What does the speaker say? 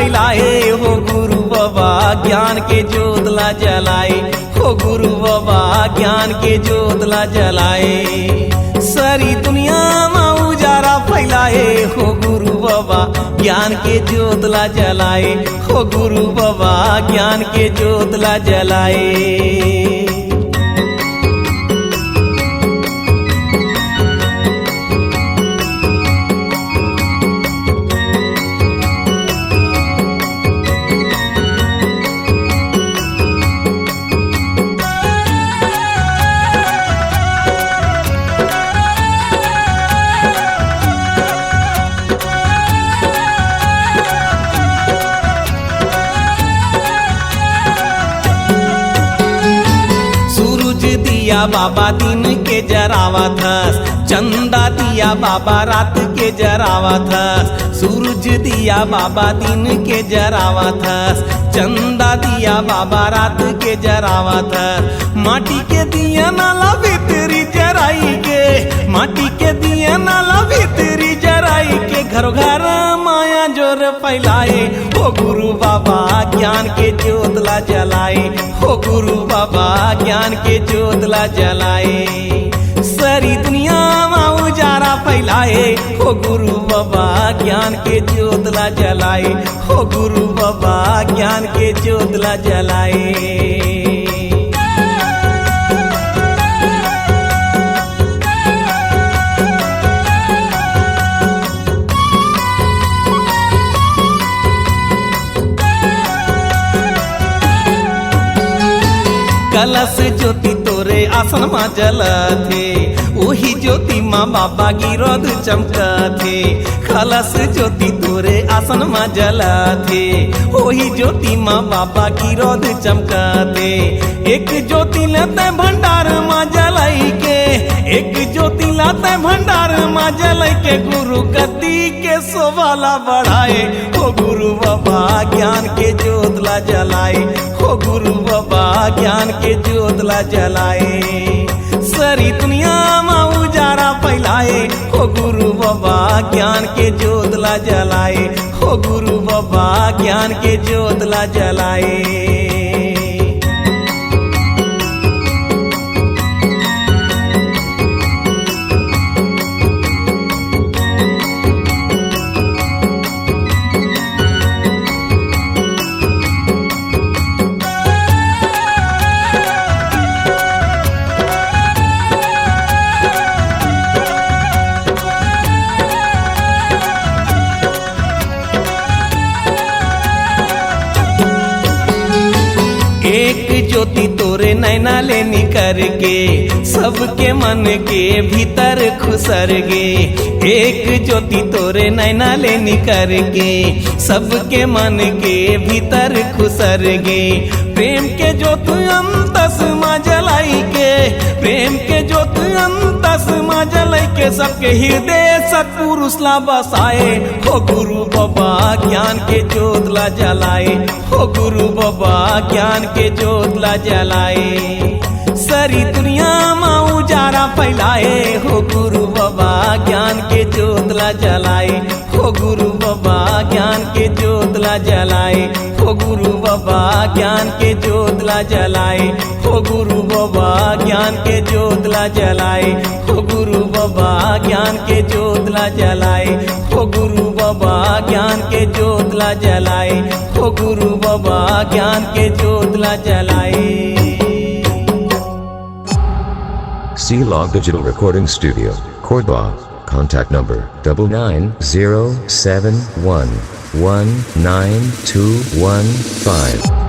फैलाए हो गुरु बाबा ज्ञान के ज्योत ला जलाए हो गुरु बाबा ज्ञान के ज्योत ला जलाए सारी दुनिया में उजारा फैलाए हो गुरु बाबा ज्ञान के ज्योत ला जलाए हो गुरु बाबा ज्ञान के ज्योत ला जलाए। दिया बाबा दिन के जरावा थस चंदा दिया बाबा रात के जरावा थस सूरज दिया बाबा दिन के जरावा थस चंदा दिया बाबा रात के जरावा थस माटी के दिया नाला भीतरी जराई के माटी के दिया नाला भीतरी जराई के घर घर माया जोर फैलाए हो गुरु बाबा ज्ञान के ज्योत ला जलाए हो गुरु बाबा ज्ञान के ज्योत ला जलाए सारी दुनिया में उजारा फैलाए हो गुरु बाबा ज्ञान के ज्योत ला जलाए हो गुरु बाबा ज्ञान के ज्योत ला जलाए। कलश ज्योति तोरे आसन माँ जला थे वही ज्योति माँ बाबा गिरोध चमका थे कलश ज्योति तोरे आसन माँ जला थे वही ज्योति माँ बाबा गिरोध चमका थे एक ज्योति लेते भंडार माँ जलाई के एक ज्योति लाते भंडार माँ जलाई के गुरु गद्दी के सोवाला बढ़ाए हो गुरु बाबा ज्ञान के ज्योत ला जलाए हो गुरु बाबा ज्ञान के ज्योत ला जलाए सारी दुनिया में उजारा फैलाए हो गुरु बाबा ज्ञान के ज्योत ला जलाए हो गुरु बाबा ज्ञान के ज्योत ला जलाए। एक ज्योति तोरे नैना ले निकर गे सबके मन के भीतर खुसर गे एक ज्योति तोरे नैना ले निकर गे सबके मन के भीतर खुसर गे प्रेम के ज्योत अंतस माँ जलाई के प्रेम के ज्योत अंतस माँ जलाई के सबके हृदय सत्पुरुष ला बसाए हो गुरु बाबा ज्ञान के ज्योत ला जलाए हो गुरु बाबा ज्ञान के ज्योत ला जलाए सारी दुनिया में उजारा फैलाए हो गुरु बाबा ज्ञान के ज्योत ला जलाए हो गुरु बाबा ज्ञान के ज्योत ला जलाए हो गुरु बाबा ज्ञान के ज्योत ला जलाए हो गुरु बाबा ज्ञान के ज्योत ला जलाए हो गुरु बाबा ज्ञान के ज्योत ला जलाए हो गुरु बाबा ज्ञान के ज्योत ला जलाए हो गुरु बाबा ज्ञान के ज्योत ला जलाए। C-Log Digital Recording Studio, Cordoba. Contact number 99071192115.